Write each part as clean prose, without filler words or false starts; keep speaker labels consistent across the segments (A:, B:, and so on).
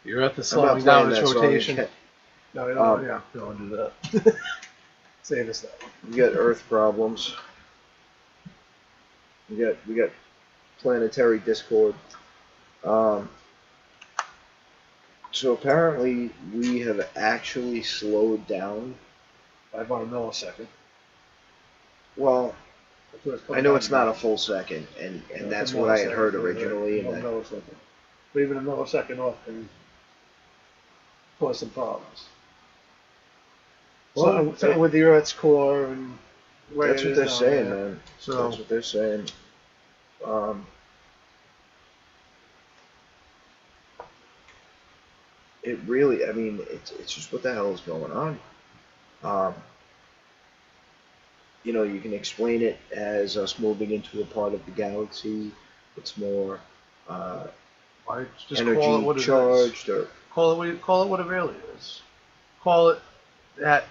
A: The Earth is
B: I'm not
A: slowing
B: playing
A: down its
B: that song
A: rotation.
B: again.
A: No, we don't.
B: Um,
A: Yeah, we don't do that. Save us that.
B: we got Earth problems. We got planetary discord. Um, so apparently we have actually slowed down.
A: By about a millisecond.
B: Well,
A: That's what it's
B: I
A: coming
B: know
A: down
B: it's
A: to.
B: not a full second, and
A: You know, it's
B: that's
A: a
B: what I had
A: millisecond,
B: heard
A: right?
B: originally. And
A: One
B: that,
A: millisecond. But even a millisecond off can cause some problems.
B: well,
A: Something with the Earth's core and where
B: that's
A: it
B: what
A: is
B: they're
A: down
B: saying,
A: there.
B: man.
A: So
B: That's what they're saying. Um, it really, I mean, it's just what the hell is going on. Um, you can explain it as us moving into a part of the galaxy. It's more uh,
A: why just call it
B: energy
A: what it is?
B: charged, or
A: Call it what it really is. Call it that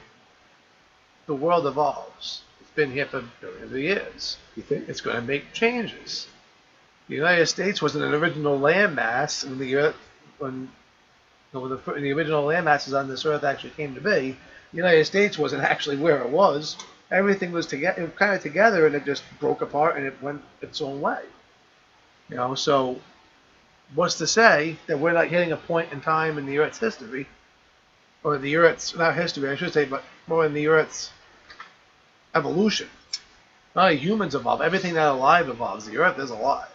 A: the world evolves. It's been here for billions of years.
B: you think?
A: It's going to make changes. The United States wasn't an original landmass when the Earth, when the original landmasses on this Earth actually came to be. The United States wasn't actually where it was. Everything was together, kind of together, and it just broke apart and it went its own way. So what's to say that we're not hitting a point in time in the Earth's history, or the Earth's not history, I should say, but more in the Earth's evolution. Not only humans evolve, everything that alive evolves. The Earth is alive.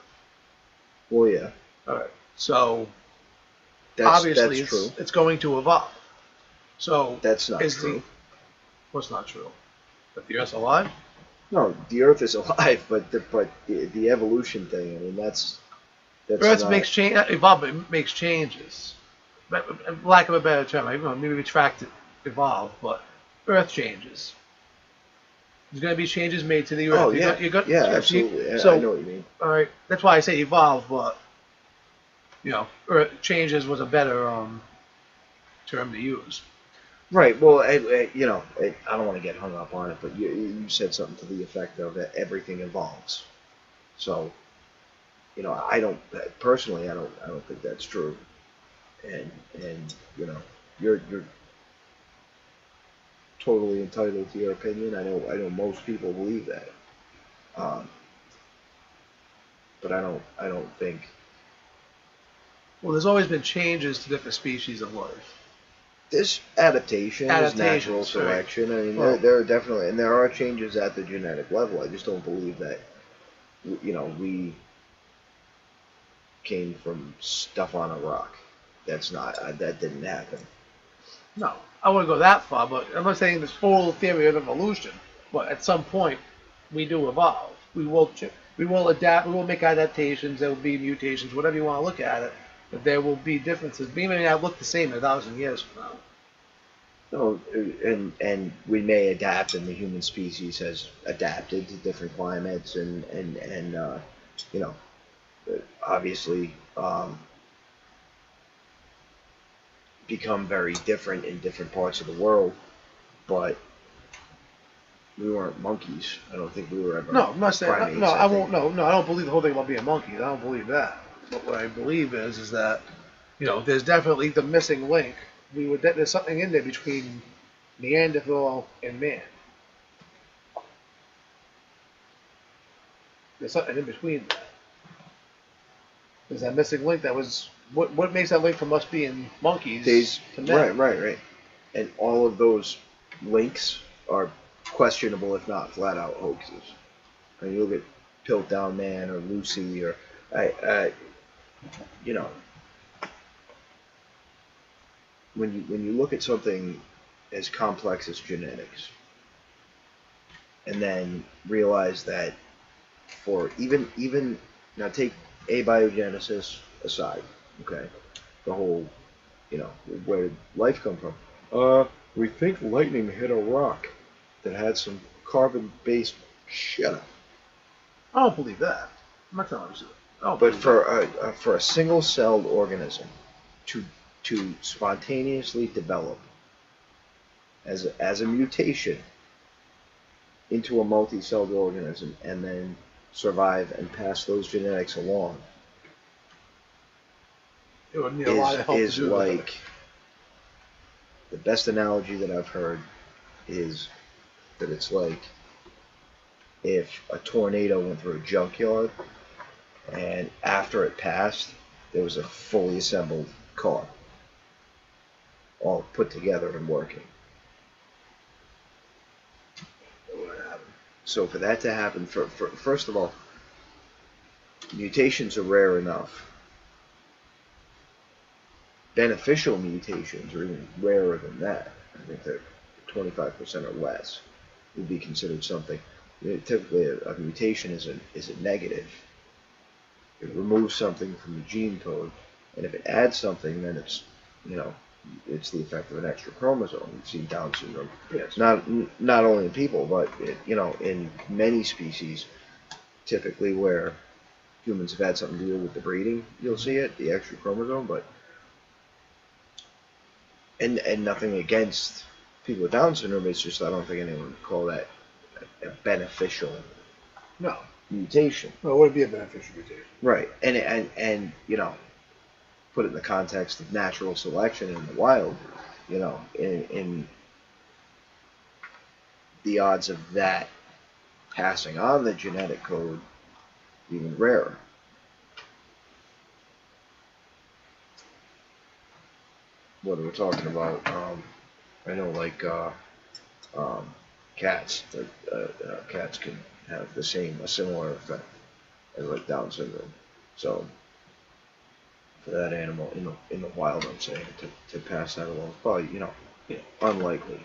B: Well, yeah,
A: All right. So
B: that's
A: obviously
B: true.
A: it's going to evolve. So
B: That's not
A: is
B: true.
A: what's not true? That the Earth's alive?
B: No, the Earth is alive, but the evolution thing. I mean, that's
A: Earth
B: not.
A: makes change. Evolve. It makes changes. But lack of a better term, maybe retract it, evolve, but Earth changes. There's going to be changes made to the Earth.
B: Oh yeah, yeah, absolutely.
A: So,
B: I know what you mean.
A: all right, that's why I say evolve, but Earth changes was a better term to use.
B: Right. Well, I don't want to get hung up on it, but you said something to the effect of that everything evolves. So, I don't personally, I don't think that's true. And you're totally entitled to your opinion. I know most people believe that, um, but I don't think.
A: Well, there's always been changes to different species of life.
B: This adaptation is natural
A: Adaptations, right.
B: selection. I mean,
A: Well,
B: there are definitely, and there are changes at the genetic level. I just don't believe that, we came from stuff on a rock. That's not, that didn't happen.
A: no, I wouldn't go that far, but I'm not saying this whole theory of evolution. But at some point, we do evolve. We will adapt. We will make adaptations. There will be mutations, whatever you want to look at it. But there will be differences. We may not look the same in 1,000 years from now.
B: No, and we may adapt, and the human species has adapted to different climates, and you know, obviously become very different in different parts of the world. But we weren't monkeys. I don't think we were ever
A: No, I'm not saying.
B: primates.
A: No, I won't.
B: think.
A: No, I don't believe the whole thing about being monkeys. I don't believe that. But what I believe is that there's definitely the missing link. There's something in there between Neanderthal and man. There's something in between that. There's that missing link that was what makes that link from us being monkeys to men.
B: Right. And all of those links are questionable, if not flat out hoaxes. I mean, you look at Piltdown Man or Lucy, or you know, when you look at something as complex as genetics, and then realize that for even now, take abiogenesis aside, okay, the whole, where did life come from? We think lightning hit a rock that had some carbon-based. Shut up.
A: I don't believe that. I'm not telling you.
B: But for a single-celled organism to spontaneously develop as a mutation into a multi-celled organism and then survive and pass those genetics along,
A: It would need a lot of help
B: is
A: to do that.
B: like the best analogy that I've heard is that it's like if a tornado went through a junkyard and after it passed, there was a fully assembled car, all put together and working. So for that to happen, first of all, mutations are rare enough. Beneficial mutations are even rarer than that. I think they're 25% or less would be considered something. Typically, a mutation is a negative. It removes something from the gene code, and if it adds something, then it's it's the effect of an extra chromosome. We've seen Down syndrome,
A: Yes.
B: not only in people, but in many species. Typically, where humans have had something to do with the breeding, you'll see it, the extra chromosome, but. And nothing against people with Down syndrome, it's just I don't think anyone would call that a beneficial
A: No.
B: mutation.
A: No, it wouldn't be a beneficial mutation.
B: Right. And put it in the context of natural selection in the wild, in the odds of that passing on the genetic code even rarer. What are we talking about? I know, like cats. Cats can have a similar effect as like Down syndrome. So for that animal in the wild, I'm saying to pass that along, probably unlikely.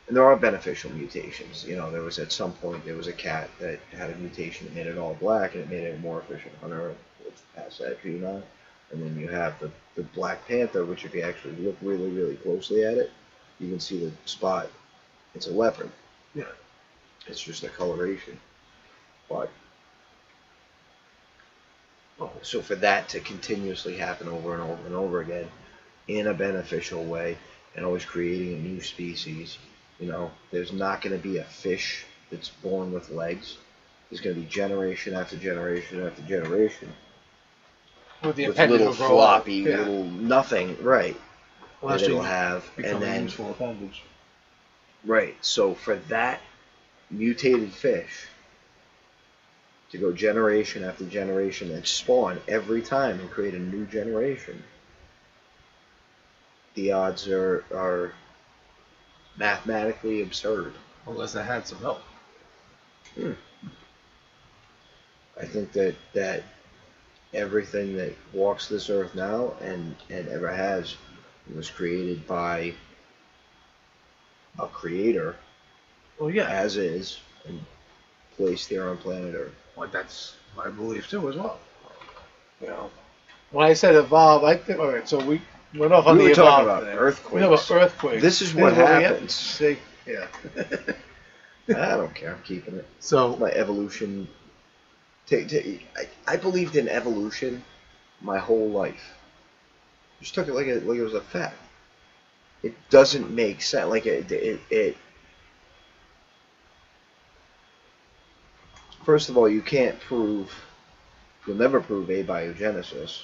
B: And there are beneficial mutations. There was at some point there was a cat that had a mutation that made it all black and it made it a more efficient hunter. Let's pass that gene on. And then you have the Black Panther, which if you actually look really, really closely at it, you can see the spot. It's a leopard.
A: Yeah.
B: It's just a coloration. But so for that to continuously happen over and over and over again in a beneficial way and always creating a new species, there's not going to be a fish that's born with legs. There's going to be generation after generation after generation.
A: With
B: Little floppy, little nothing, right?
A: Well,
B: that it'll have, and then
A: useful appendage.
B: Right. So for that mutated fish to go generation after generation and spawn every time and create a new generation, the odds are mathematically absurd.
A: Unless I had some help.
B: I think that everything that walks this earth now and ever has was created by a creator, as is, and placed here on planet Earth.
A: Well, that's my belief too, as well. When I said evolve, I think. All right, so we went off on
B: We
A: the
B: were talking
A: evolve
B: about
A: thing.
B: earthquakes.
A: We about earthquakes.
B: This is what happens.
A: See, yeah.
B: I don't care. I'm keeping it.
A: So
B: My evolution. I believed in evolution my whole life. Just took it like it was a fact. It doesn't make sense. Like it. First of all, you'll never prove abiogenesis.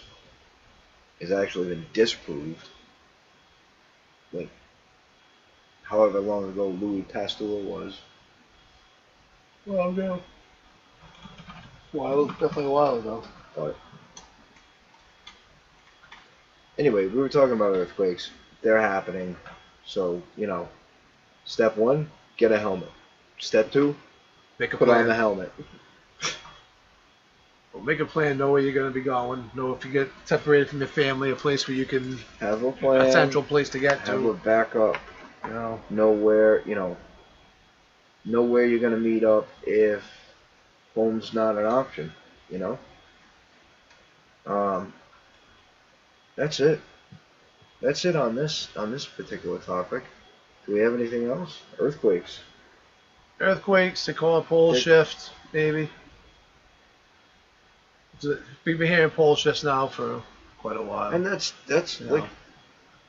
B: It's actually been disproved. Like, however long ago Louis Pasteur was.
A: definitely a while ago.
B: But anyway, we were talking about earthquakes. They're happening. So, step one, get a helmet. Step two,
A: Make a
B: put
A: plan.
B: on the helmet.
A: Well, make a plan. Know where you're going to be going. Know if you get separated from your family, a place where you can,
B: Have a plan.
A: a central place to get
B: Have a
A: to.
B: backup.
A: Know
B: Know where you're going to meet up if home's not an option, That's it. That's it on this particular topic. Do we have anything else? Earthquakes.
A: Earthquakes. They call it pole shift, maybe. We've been hearing pole shifts now for quite a while.
B: And that's
A: Yeah.
B: like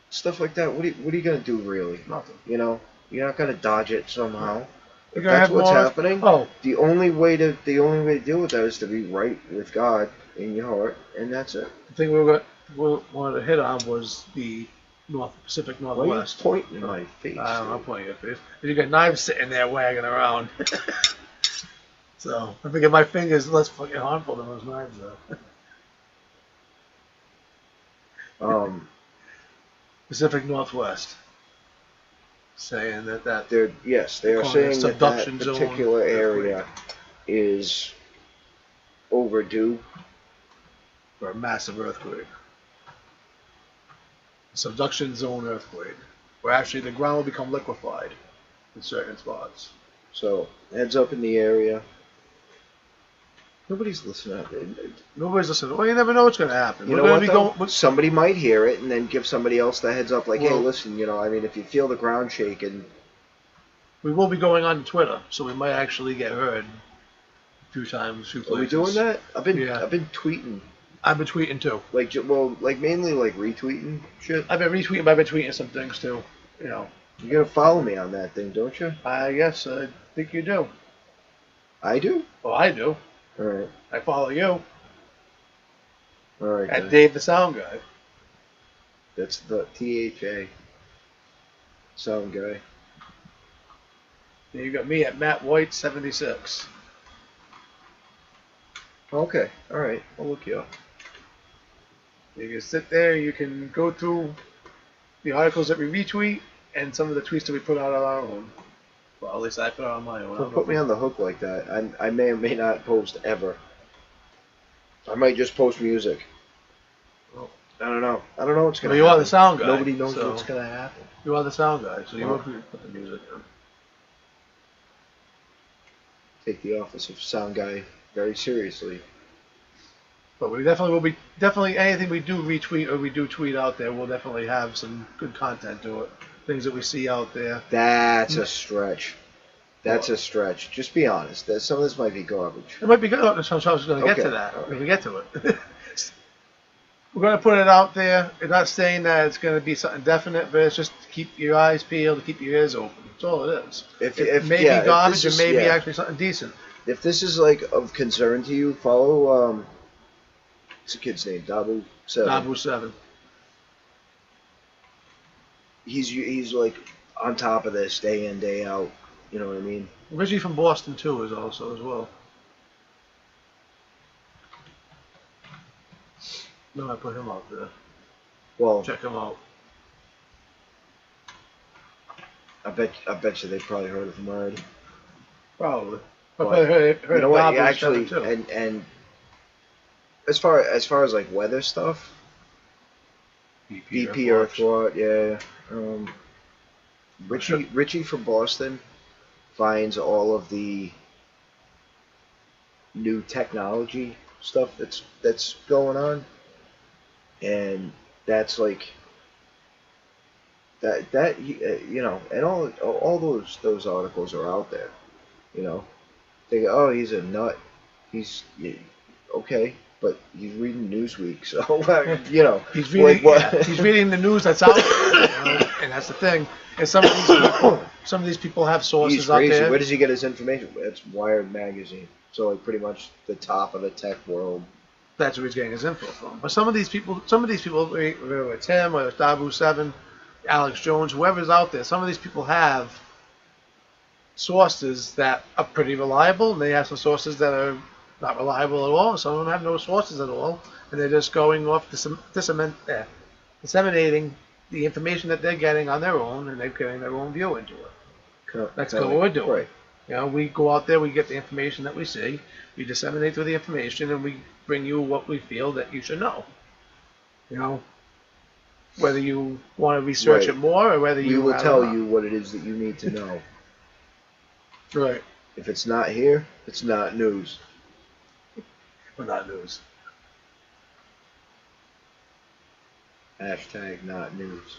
B: stuff like that. What are you gonna do really?
A: Nothing.
B: You're not gonna dodge it somehow. If
A: You're gonna
B: that's
A: have
B: what's
A: more-
B: happening,
A: Oh,
B: the only way to deal with that is to be right with God in your heart, and that's it.
A: The thing we wanted to hit on was the Pacific
B: Why are you
A: Northwest.
B: pointing in my face?
A: I'm
B: dude?
A: pointing at your face. You got knives sitting there wagging around. So I think my finger's less fucking harmful than those knives, though. Pacific Northwest, saying that
B: they are
A: calling it
B: saying that
A: subduction zone
B: particular area is overdue.
A: for a massive earthquake. Subduction zone earthquake, where actually the ground will become liquefied in certain spots.
B: So heads up in the area. Nobody's listening.
A: Nobody's listening. Well, you never know what's going to happen.
B: You know what, though? Somebody might hear it and then give somebody else the heads up, like, hey, listen, I mean, if you feel the ground shaking.
A: We will be going on Twitter, so we might actually get heard a few times, a few places.
B: Are we doing that? I've been tweeting.
A: I've been tweeting too.
B: Mainly like retweeting shit.
A: I've been retweeting, but I've been tweeting some things too. You
B: gotta follow me on that thing, don't you?
A: Yes, I think you do.
B: I do?
A: Well, I do.
B: All right.
A: I follow you.
B: All right.
A: At Dave the Sound Guy.
B: That's the THA. Sound Guy.
A: And you got me at Matt White 76.
B: Okay. All right. I'll look you up.
A: You can sit there. You can go through the articles that we retweet and some of the tweets that we put out on our own. Well, at least I put it on my own.
B: Don't put me on the hook like that. I may or may not post ever. I might just post music.
A: Well,
B: I don't know. I don't know what's gonna
A: happen. You are the sound guy.
B: Nobody knows what's gonna happen.
A: You are the sound guy, so you will put the music in.
B: Take the office of sound guy very seriously.
A: But we definitely will be anything we do retweet or we do tweet out there, we'll definitely have some good content to it. Things that we see out there.
B: That's a stretch. That's a stretch. Just be honest. Some of this might be garbage.
A: It might be good. I was going to get to that. When we get to it. We're going to put it out there. We're not saying that it's going to be something definite, but it's just to keep your eyes peeled, to keep your ears open. That's all it is. It may be garbage, it may be actually something decent.
B: If this is like of concern to you, follow what's the kid's name? Dabu 7.
A: Dabu 7.
B: He's like on top of this day in, day out. You know what I mean?
A: Originally from Boston too, is also as well. No, I put him out there.
B: Well,
A: check him out.
B: I bet you they probably heard of him already.
A: Probably.
B: Heard you know what? Actually, and as far as like weather stuff, BP Earthwatch, yeah. Richie from Boston finds all of the new technology stuff that's going on, and that's like that and all those articles are out there, They go, oh, he's a nut. He's okay, but he's reading Newsweek, so
A: he's reading. He's reading the news that's out there, and that's the thing. And some of these people have sources
B: he's crazy.
A: out there.
B: Where does he get his information? It's Wired magazine, so like pretty much the top of the tech world.
A: That's where he's getting his info from. But some of these people, whether it's him or it's Dabu 7, Alex Jones, whoever's out there, some of these people have sources that are pretty reliable, and they have some sources that are not reliable at all. Some of them have no sources at all, and they're just going off disseminating the information that they're getting on their own, and they're getting their own view into it. That's what we're doing. Right. We go out there, we get the information that we see, we disseminate through the information, and we bring you what we feel that you should know. Whether you want to research it more or whether
B: we will tell you what it is that you need to know.
A: Right.
B: If it's not here, it's not news.
A: Or not news.
B: # not news.